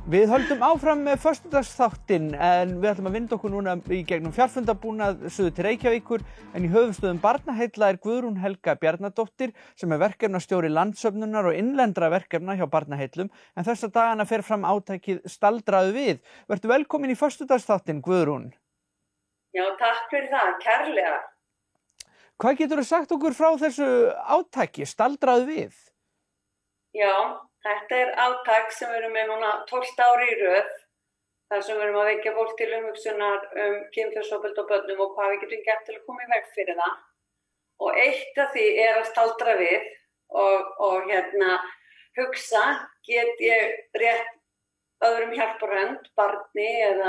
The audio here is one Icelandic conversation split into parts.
Við höldum áfram með föstudagsþáttinn en við ætlum að vinda okkur núna í gegnum fjarfundabúnað suður til Reykjavíkur en í höfuðstöðum Barnaheilla Guðrún Helga Bjarnadóttir sem verkefnastjóri landsöfnunar og innlendra verkefna hjá Barnaheillum en þessa dagana fer fram átakið Staldraðu við. Vertu velkomin í föstudagsþáttinn Guðrún. Já, takk fyrir það, kærlega. Hvað geturðu sagt okkur frá þessu átaki Staldraðu við? Já, þetta átak sem við erum með núna 12 ári í röð, þar sem við erum að vekja fólk til umhugsunar kynferðisofbeldi á börnum og hvað við getum gert til að koma í veg fyrir það. Og eitt af því að staldra við og hugsa, get ég rétt öðrum hjálparhönd, barni eða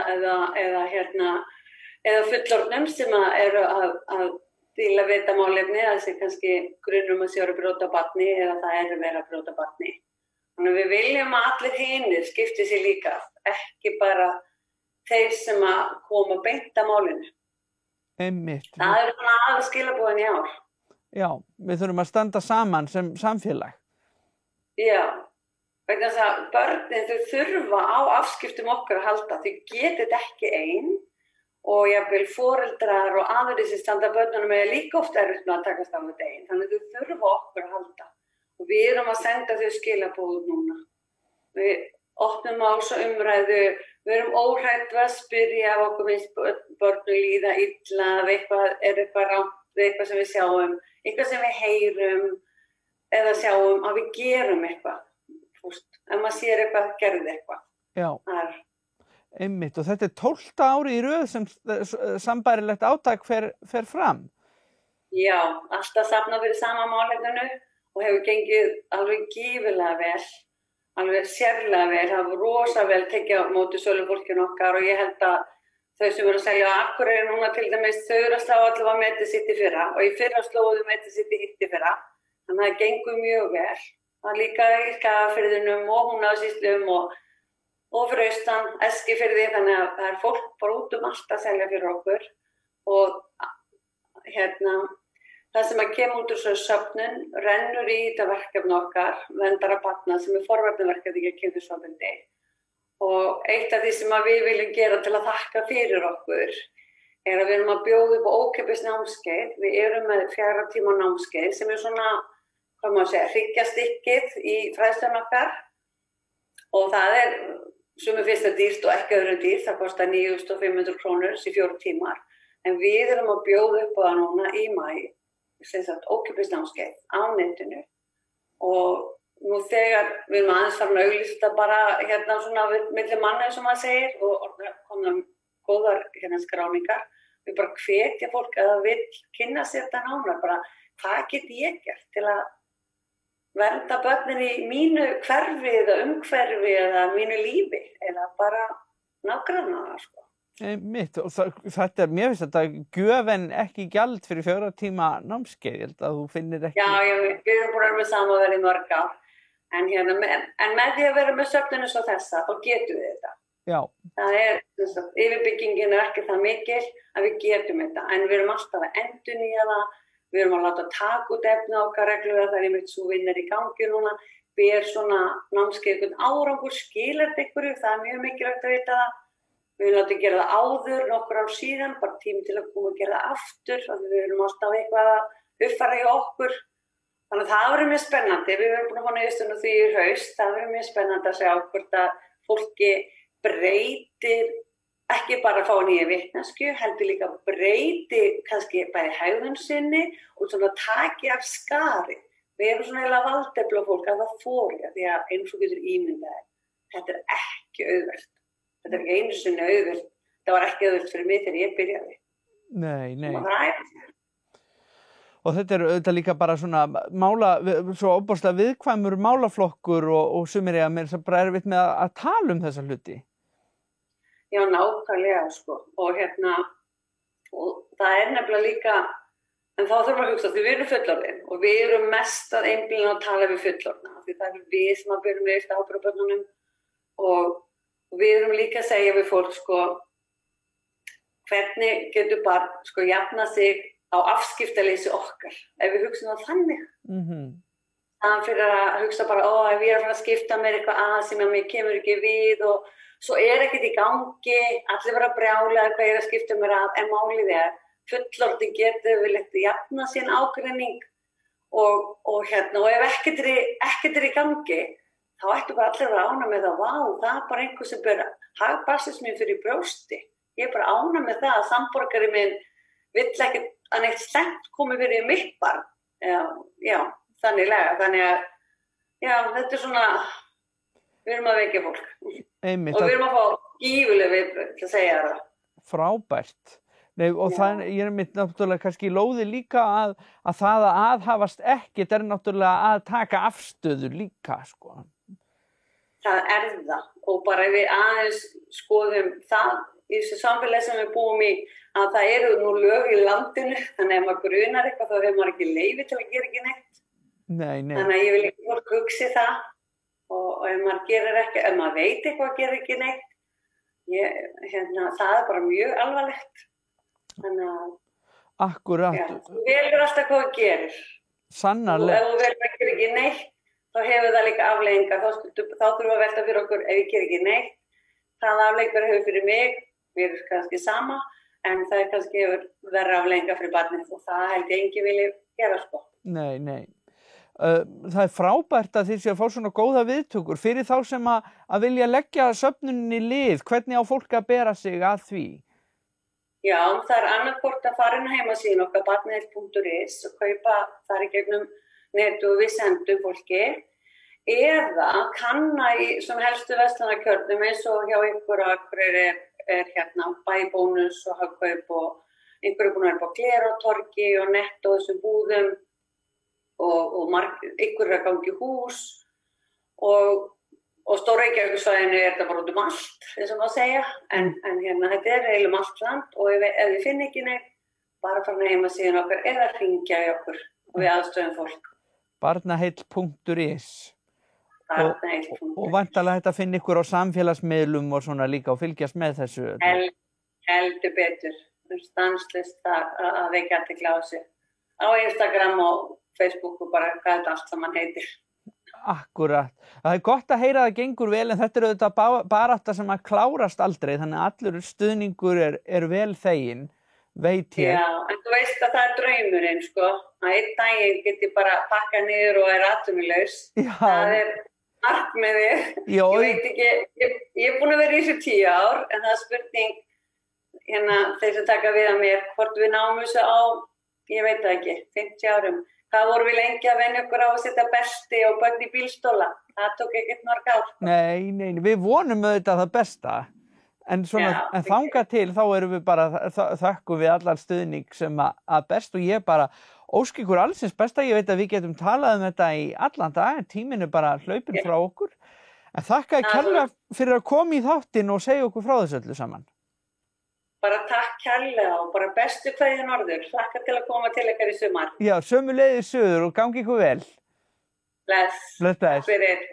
fullorðnum sem eru að díla við þetta málefni, það sé kannski grunur að sé að brjóta barni eða það verið að brjóta barni. Þannig að við viljum að allir hinir skipti sér líka, ekki bara þeir sem að koma beint að málinu. Einmitt. Það svona aðeins skilaboðin í ár. Já, við þurfum að standa saman sem samfélag. Já, vegna þess að börnin þau þurfa á afskiptum okkar að halda, þau geta þetta ekki ein og jafnvel foreldrar og aðrir sem standa börnunum er líka oft erfitt með að takast á þetta ein, þannig að þau þurfa okkur að halda. Og við erum að senda þau skilaboð núna. Við opnum á þessu umræðu, við erum óhrædd að spyrja ef okkur finnst börnum líða illa, eitthvað rangt við eitthvað sem við sjáum, eitthvað sem við heyrum eða sjáum að við gerum eitthvað. Ef maður sér eitthvað, gerði eitthvað. Já, einmitt. Og þetta 12 ári í röð sem sambærilegt átak fer fram. Já, alltaf safnað fyrir sama málefninu. Og hefur gengið alveg gífurlega vel, alveg sérlega vel, hafa rosa vel tekið á móti sölufólkinu okkar og ég held að þau sem eru að selja á Akureyri núna til dæmis, þau eru að slá allavega metið sitt í fyrra og í fyrra slóðu metið sitt í hitt í fyrra, þannig að það gengur mjög vel. Það líka í Skagafirðinum og Húnavatnssýslum og fyrir austan, Eskifirði, þannig að það fólk bara út allt að selja fyrir okkur og það sem að kemur út úr þessu söfnun rennur í þetta verkefni okkar, verndara barna sem forvarnaverkefni gegn kynferðisofbeldi. Og eitt af því sem við viljum gera til að þakka fyrir okkur að við erum að bjóða upp á ókeypis námskeið. Við erum með 4 tíma námskeið sem svona, hryggjastykkið í fræðslunum okkar. Og það sumir finnst það dýrt og ekki öðrum dýrt, það kostar 9.500 krónur í 4 tímar. En við erum að bjóða upp á það núna í maí. Ókeypis námskeið á netinu og nú þegar við erum aðeins farin að auglýsa bara svona milli manna eins og maður segir og komum góðar skráningar. Við bara hvetja fólk að það vill kynna sér þetta nánar, bara hvað get ég gert til að vernda börnin í mínu hverfi eða umhverfi eða mínu lífi eða bara nágranna sko. Mitt, og mér finnst þetta gjöf en ekki gjald fyrir 4 tíma námskeið, ég held að þú finnir ekki. Já, við erum búin að vera með sama verið í mörg ár, en með því að vera með söfnunum svo þessa, þá getum við þetta. Já. Það yfirbyggingin ekki það mikil að við getum þetta, en við erum alltaf að endurnýja það, við erum að láta taka út efni okkar reglulega, það einmitt svo vinnar í gangi núna, ber svona námskeið einhvern árangur, skilar þetta ykkur, það mjög mikilvægt að vita það. Við látum gera það áður, nokkur ár síðan, bara tími til að koma að gera það aftur, af því við erum alltaf eitthvað að uppfæra hjá okkur. Þannig að það verður mjög spennandi, við erum búin að fá niðurstöðu því í haust, það verður mjög spennandi að sjá hvort að fólki breytir, ekki bara að fá nýja vitneskju, heldur líka breytir kannski bæði hegðun sinni og svona taki af skari. Við erum svona eiginlega valdefla fólk að það þori, því að eins og getur ímyndaði, þetta ekki auðvelt. Þetta ekki einu sinni auðvelt. Það var ekki auðvelt fyrir mig þegar ég byrjaði. Nei. Og þetta auðvitað líka bara svona svo ofboðslega viðkvæmur málaflokkur og sumir mér sem bara erfitt með að tala þessa hluti. Já, nákvæmlega sko. Og það nefnilega líka, en þá þurfum að hugsa því við erum fullorðin og við erum mest að einblína að tala við fullorðna. Því það við sem að byrjum við eftir ábyrgðarbörnunum og við erum líka að segja við fólk hvernig getur barn jafna sig á afskiptaleysi okkar ef við hugsaum það þannig. Það fyrir að hugsa bara, ef ég er að fara að skipta mér eitthvað að sem að mér kemur ekki við og svo ekkert í gangi, allir vera brjálaðir hvað ég er að skipta mér að, en málið fullorðin getur viljað jafna sín ágreining og ef ekkert í gangi, þá ættu bara allir að vera ánægð með það, það er bara einhver sem ber hag barnsins mín fyrir brjósti. Ég er bara ánægð með það að samborgari minn vill ekkert að neitt slengt komi fyrir mitt barn. Já, þannig að, þetta er svona, við erum að vekja fólk. Einmitt, og við erum að fá gífuleg viðbrögð til að segja það. Frábært. Nei, og það ég er mitt náttúrulega kannski lóði líka að það að aðhafast ekkert er náttúrulega að taka afstöðu líka, sko. Það það. Og bara ef við aðeins skoðum það í þessu samfélagi sem við búum í, að það eru nú lög í landinu, þannig að ef maður grunar eitthvað þá hefur maður ekki leyfi til að gera ekki neitt. Nei. Þannig að ég vil ekki fólk hugsi það og ef maður gerir ekki, ef maður veit eitthvað að gera ekki neitt, það er bara mjög alvarlegt. Þannig að Akkúrat. Þú velur alltaf hvað þú gerir. Sannarlega. Og ef þú velur að gera ekki neitt, þá hefur það líka afleiðingar. Þá þurfum að velta fyrir okkur ef ég ger ekki neitt. Það afleiðingar hefur fyrir mig, mér er kannski sama, en það er kannski verra afleiðingar fyrir barnið og það held ég enginn vilja gera, sko. Nei. Það er frábært að þið sé að fá svona góða viðtökur fyrir þá sem að vilja leggja söfnuninni lið. Hvernig á fólk að bera sig að því? Já, það er annarkvort að fara inn á heimasíðuna okkar barnaheill.is og kaupa þar í gegnum netu og við sendum fólki eða kanna í sem helstu verslanakjörnum eins og hjá ykkur er bæbónus og hagkaup og einhverju búin að vera á Glerártorgi og Netto og þessum búðum og ykkur er að gangi hús og stóra Reykjavíkursvæðinu er þetta bara út allt, eins og maður segja, en þetta er eiginlega allt land og ef við finnum ekki neitt, bara fara inn á heimasíðuna okkar eða hringja í okkur og við aðstöðum fólk. Barnaheill.is og væntanlega þetta finna ykkur á samfélagsmiðlum og svona líka og fylgjast með þessu. Heldur betur, stanslaust að vekja athygli á sig. Á Instagram og Facebook og bara hvað þetta allt saman heitir. Akkúrat. Það er gott að heyra að það gengur vel en þetta auðvitað barátta sem að klárast aldrei þannig að allur stuðningur er vel þeginn, veit ég. Já, en þú veist að það er draumurinn, sko. Að einn daginn geti bara pakkað niður og atvinnulaus. Það er markmiðið. Ég veit ekki, ég er búin að vera í þessu 10 ár en það er spurning þeir sem taka við að mér hvort við náum þessu á, ég veit það ekki, 50 árum. Það voru við lengi að venja okkur á að setja belti og börn í bílstóla. Það tók ekkert mörg ár. Nei, við vonum auðvitað það besta. En þangað til þá erum við bara, þökkum við allar stuðning sem að best og ég bara óska ykkur allsins besta. Ég veit að við getum talað þetta í allan dag en tíminn er bara hlaupinn frá okkur. En þakka kærlega fyrir að koma í þáttinn og segja okkur frá þessu öllu saman. Bara takk kærlega og bara bestu kveðju norður. Hlakka til að koma til ykkar í sumar. Já, sömuleiðis suður og gangi ykkur vel. Bless. Bless. Takk fyrir.